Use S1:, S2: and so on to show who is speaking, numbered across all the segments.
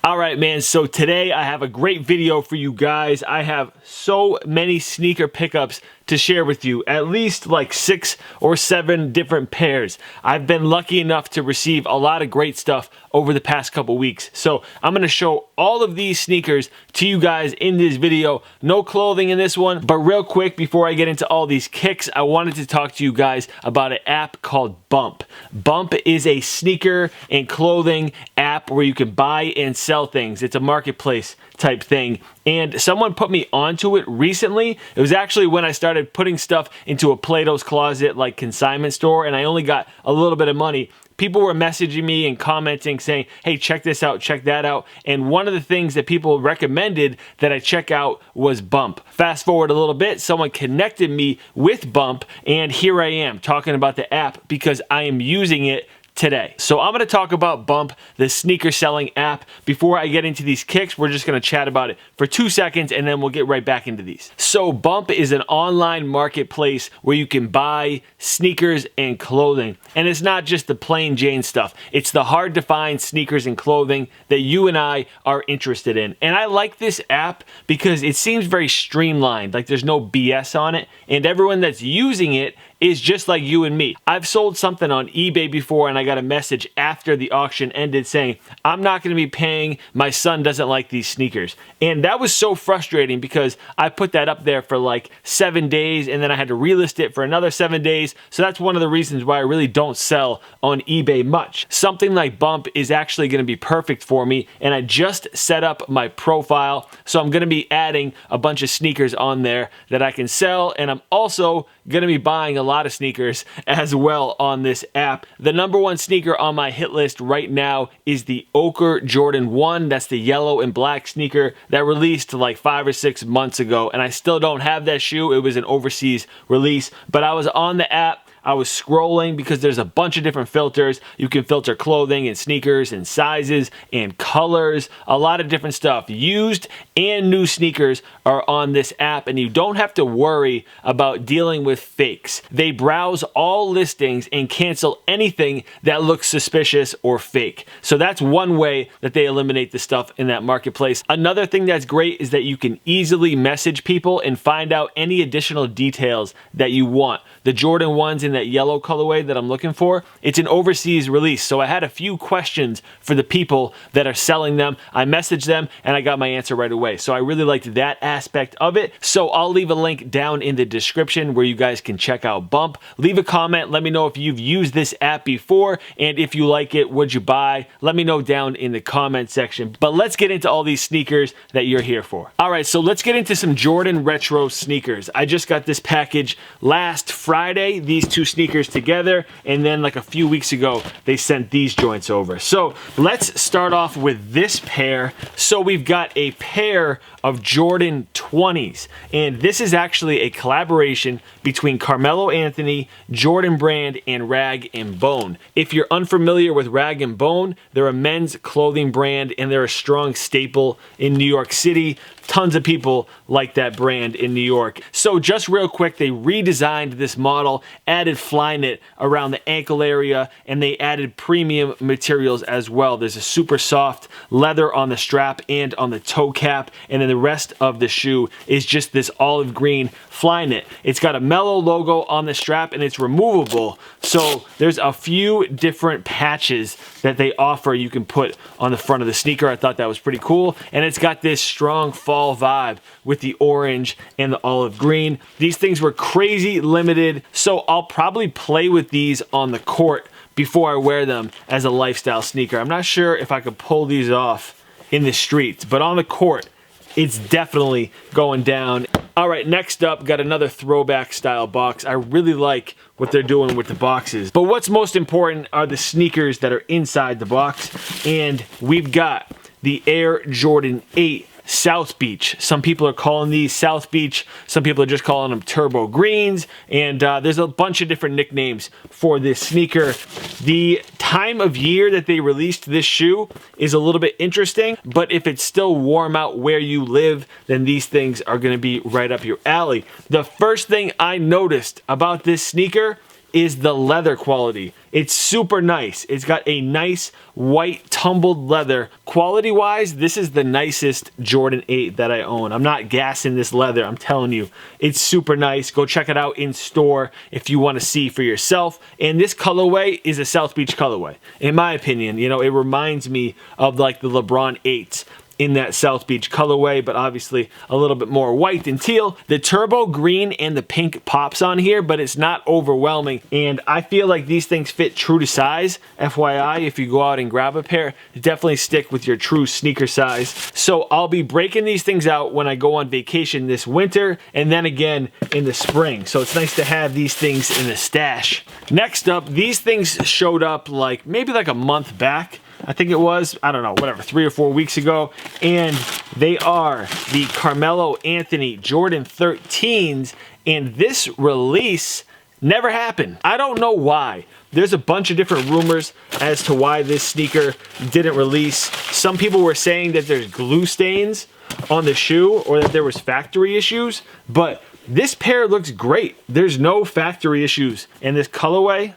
S1: All right, man, so today I have a great video for you guys. I have so many sneaker pickups to share with you, at least like 6 or 7 different pairs. I've been lucky enough to receive a lot of great stuff over the past couple weeks. So I'm gonna show all of these sneakers to you guys in this video. No clothing in this one, but real quick before I get into all these kicks, I wanted to talk to you guys about an app called Bump. Bump is a sneaker and clothing app where you can buy and sell things. It's a marketplace type thing, and someone put me onto it recently. It was actually when I started putting stuff into a Plato's Closet like consignment store, and I only got a little bit of money. People were messaging me and commenting saying, hey, check this out, check that out. And one of the things that people recommended that I check out was Bump. Fast forward a little bit, someone connected me with Bump, and here I am talking about the app because I am using it today. So I'm going to talk about Bump, the sneaker selling app. Before I get into these kicks, we're just going to chat about it for 2 seconds and then we'll get right back into these. So Bump is an online marketplace where you can buy sneakers and clothing. And it's not just the plain Jane stuff. It's the hard to find sneakers and clothing that you and I are interested in. And I like this app because it seems very streamlined, like there's no BS on it, and everyone that's using it is just like you and me. I've sold something on eBay before and I got a message after the auction ended saying, I'm not going to be paying, my son doesn't like these sneakers. And that was so frustrating because I put that up there for like 7 days and then I had to relist it for another 7 days. So that's one of the reasons why I really don't sell on eBay much. Something like Bump is actually going to be perfect for me, and I just set up my profile. So I'm going to be adding a bunch of sneakers on there that I can sell, and I'm also going to be buying a lot of sneakers as well on this app. The #1 sneaker on my hit list right now is the Ochre Jordan 1. That's the yellow and black sneaker that released like 5 or 6 months ago, and I still don't have that shoe. It was an overseas release, but I was on the app. I was scrolling because there's a bunch of different filters. You can filter clothing and sneakers and sizes and colors, a lot of different stuff. Used and new sneakers are on this app, and you don't have to worry about dealing with fakes. They browse all listings and cancel anything that looks suspicious or fake. So that's one way that they eliminate the stuff in that marketplace. Another thing that's great is that you can easily message people and find out any additional details that you want. The Jordan 1s in that yellow colorway that I'm looking for, it's an overseas release. So I had a few questions for the people that are selling them. I messaged them and I got my answer right away. So I really liked that aspect of it. So I'll leave a link down in the description where you guys can check out Bump. Leave a comment. Let me know if you've used this app before, and if you like it, would you buy? Let me know down in the comment section. But let's get into all these sneakers that you're here for. All right, so let's get into some Jordan retro sneakers. I just got this package last Friday, these two sneakers together, and then like a few weeks ago they sent these joints over. So let's start off with this pair. So we've got a pair of Jordan 20s, and this is actually a collaboration between Carmelo Anthony, Jordan Brand, and Rag & Bone. If you're unfamiliar with Rag & Bone, they're a men's clothing brand and they're a strong staple in New York City. Tons of people like that brand in New York. So just real quick, they redesigned this model, added Flyknit around the ankle area, and they added premium materials as well. There's a super soft leather on the strap and on the toe cap, and then the rest of the shoe is just this olive green Flyknit. It's got a Mellow logo on the strap and it's removable. So there's a few different patches that they offer you can put on the front of the sneaker. I thought that was pretty cool. And it's got this strong fall vibe with the orange and the olive green. These things were crazy limited, so I'll probably play with these on the court before I wear them as a lifestyle sneaker. I'm not sure if I could pull these off in the streets, but on the court, it's definitely going down. All right, next up, got another throwback style box. I really like what they're doing with the boxes. But what's most important are the sneakers that are inside the box. And we've got the Air Jordan 8 South Beach. Some people are calling these South Beach. Some people are just calling them Turbo Greens. And there's a bunch of different nicknames for this sneaker. The time of year that they released this shoe is a little bit interesting, but if it's still warm out where you live, then these things are going to be right up your alley. The first thing I noticed about this sneaker is the leather quality. It's super nice. It's got a nice white tumbled leather. Quality-wise, this is the nicest Jordan 8 that I own. I'm not gassing this leather, I'm telling you. It's super nice. Go check it out in store if you want to see for yourself. And this colorway is a South Beach colorway. In my opinion, you know, it reminds me of like the LeBron 8s in that South Beach colorway, but obviously a little bit more white than teal. The turbo green and the pink pops on here, but it's not overwhelming. And I feel like these things fit true to size. FYI, if you go out and grab a pair, definitely stick with your true sneaker size. So I'll be breaking these things out when I go on vacation this winter and then again in the spring. So it's nice to have these things in the stash. Next up, these things showed up like maybe like a month back. I think it was, I don't know, whatever, 3 or 4 weeks ago. And they are the Carmelo Anthony Jordan 13s. And this release never happened. I don't know why. There's a bunch of different rumors as to why this sneaker didn't release. Some people were saying that there's glue stains on the shoe or that there was factory issues. But this pair looks great. There's no factory issues. And this colorway,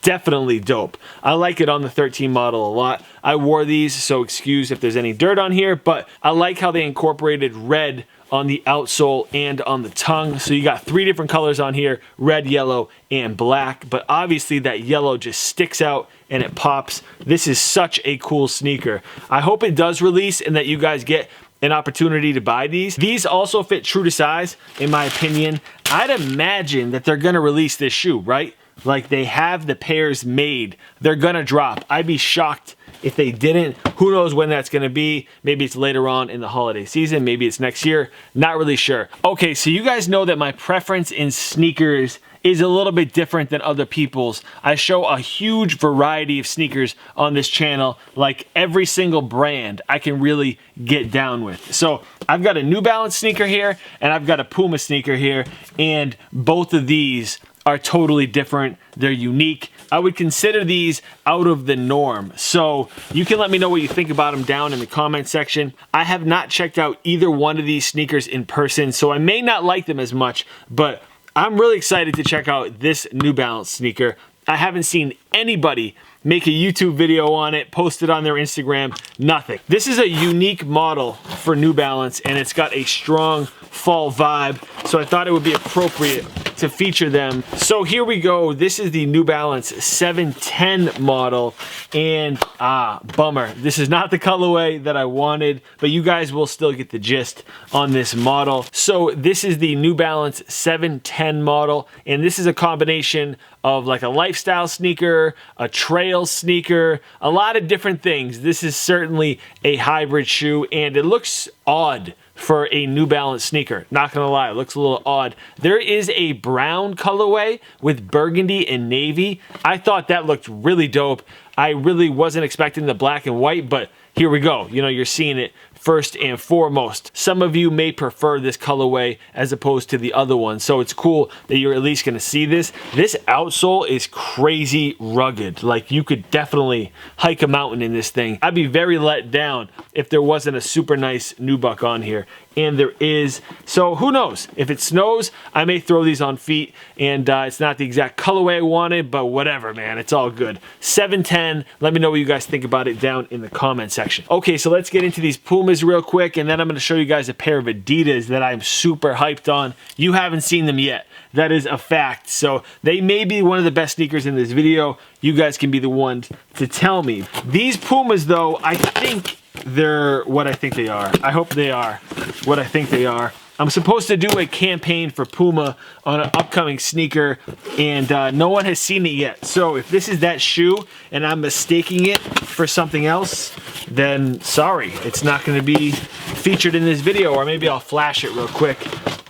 S1: definitely dope. I like it on the 13 model a lot. I wore these, so excuse if there's any dirt on here, but I like how they incorporated red on the outsole and on the tongue. So you got 3 different colors on here, red, yellow, and black, but obviously that yellow just sticks out and it pops. This is such a cool sneaker. I hope it does release and that you guys get an opportunity to buy these. These also fit true to size, in my opinion. I'd imagine that they're gonna release this shoe, right? Like they have the pairs made. They're gonna drop. I'd be shocked if they didn't. Who knows when that's gonna be? Maybe it's later on in the holiday season. Maybe it's next year. Not really sure. Okay, so you guys know that my preference in sneakers is a little bit different than other people's. I show a huge variety of sneakers on this channel, like every single brand I can really get down with. So I've got a New Balance sneaker here and I've got a Puma sneaker here, and both of these are totally different. They're unique. I would consider these out of the norm. So you can let me know what you think about them down in the comment section. I have not checked out either one of these sneakers in person, so I may not like them as much, but I'm really excited to check out this New Balance sneaker. I haven't seen anybody make a YouTube video on it, post it on their Instagram, nothing. This is a unique model for New Balance and it's got a strong fall vibe, so I thought it would be appropriate to feature them. So here we go. This is the New Balance 710 model, and bummer. This is not the colorway that I wanted, but you guys will still get the gist on this model. So this is the New Balance 710 model, and this is a combination of like a lifestyle sneaker, a trail sneaker, a lot of different things. This is certainly a hybrid shoe, and it looks odd for a New Balance sneaker. Not gonna lie, it looks a little odd. There is a brown colorway with burgundy and navy. I thought that looked really dope. I really wasn't expecting the black and white, but here we go. You know, you're seeing it first and foremost. Some of you may prefer this colorway as opposed to the other one, so it's cool that you're at least gonna see this. This outsole is crazy rugged. Like, you could definitely hike a mountain in this thing. I'd be very let down if there wasn't a super nice nubuck on here, and there is. So who knows? If it snows, I may throw these on feet, and it's not the exact colorway I wanted, but whatever, man, it's all good. 710, let me know what you guys think about it down in the comment section. Okay, so let's get into these Pumas real quick, and then I'm going to show you guys a pair of Adidas that I'm super hyped on. You haven't seen them yet. That is a fact. So they may be one of the best sneakers in this video. You guys can be the ones to tell me. These Pumas, though, I think they're what I think they are. I hope they are what I think they are. I'm supposed to do a campaign for Puma on an upcoming sneaker, and no one has seen it yet. So if this is that shoe and I'm mistaking it for something else, then sorry, it's not going to be featured in this video, or maybe I'll flash it real quick.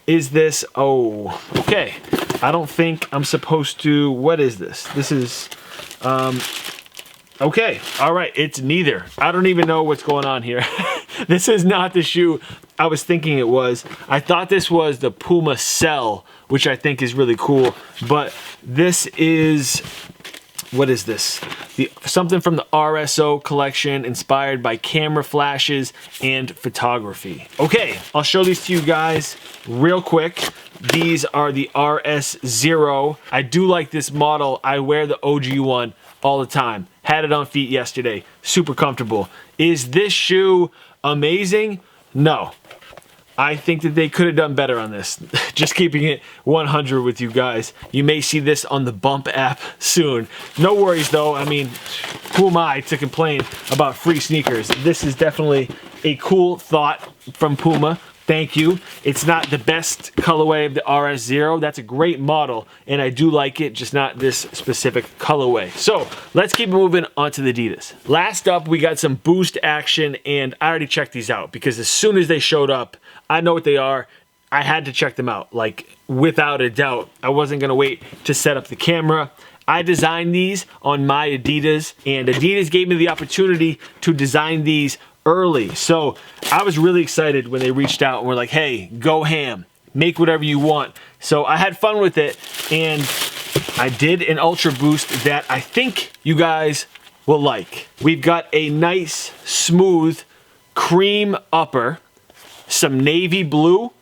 S1: Is this, oh, okay. I don't think I'm supposed to, what is this? This is, okay, all right, it's neither. I don't even know what's going on here. This is not the shoe I was thinking it was. I thought this was the Puma Cell, which I think is really cool, but this is what is this? Something from the RS-0 collection, inspired by camera flashes and photography. Okay, I'll show these to you guys real quick. These are the RS-0. I do like this model. I wear the OG one all the time. Had it on feet yesterday. Super comfortable. Is this shoe amazing? No. I think that they could have done better on this. Just keeping it 100 with you guys. You may see this on the Bump app soon. No worries though. I mean, who am I to complain about free sneakers? This is definitely a cool thought from Puma. Thank you. It's not the best colorway of the RS-0. That's a great model, and I do like it, just not this specific colorway. So let's keep moving on to the Adidas. Last up, we got some Boost action, and I already checked these out because as soon as they showed up, I know what they are. I had to check them out, like without a doubt. I wasn't gonna wait to set up the camera. I designed these on my Adidas, and Adidas gave me the opportunity to design these early. So I was really excited when they reached out and were like, hey, go ham, make whatever you want. So I had fun with it, and I did an Ultra Boost that I think you guys will like. We've got a nice, smooth cream upper, some navy blue,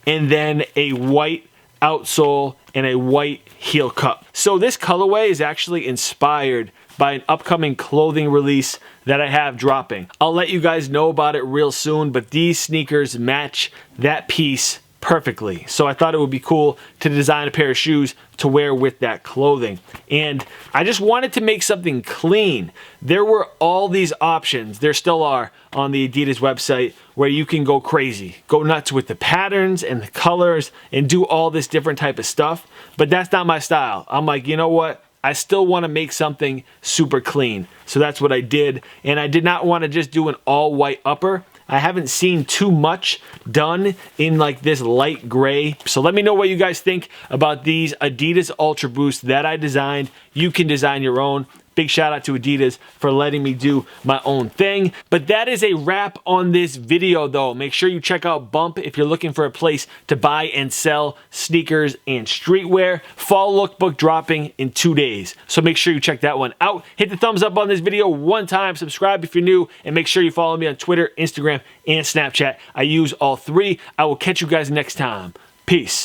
S1: and then a white outsole and a white heel cup. So this colorway is actually inspired by an upcoming clothing release that I have dropping. I'll let you guys know about it real soon, but these sneakers match that piece perfectly. So I thought it would be cool to design a pair of shoes to wear with that clothing. And I just wanted to make something clean. There were all these options, there still are, on the Adidas website where you can go crazy, go nuts with the patterns and the colors and do all this different type of stuff. But that's not my style. I'm like, you know what? I still want to make something super clean. So that's what I did. And I did not want to just do an all white upper. I haven't seen too much done in like this light gray. So let me know what you guys think about these Adidas Ultra Boosts that I designed. You can design your own. Big shout out to Adidas for letting me do my own thing. But that is a wrap on this video though. Make sure you check out Bump if you're looking for a place to buy and sell sneakers and streetwear. Fall Lookbook dropping in 2 days. So make sure you check that one out. Hit the thumbs up on this video one time. Subscribe if you're new. And make sure you follow me on Twitter, Instagram, and Snapchat. I use all three. I will catch you guys next time. Peace.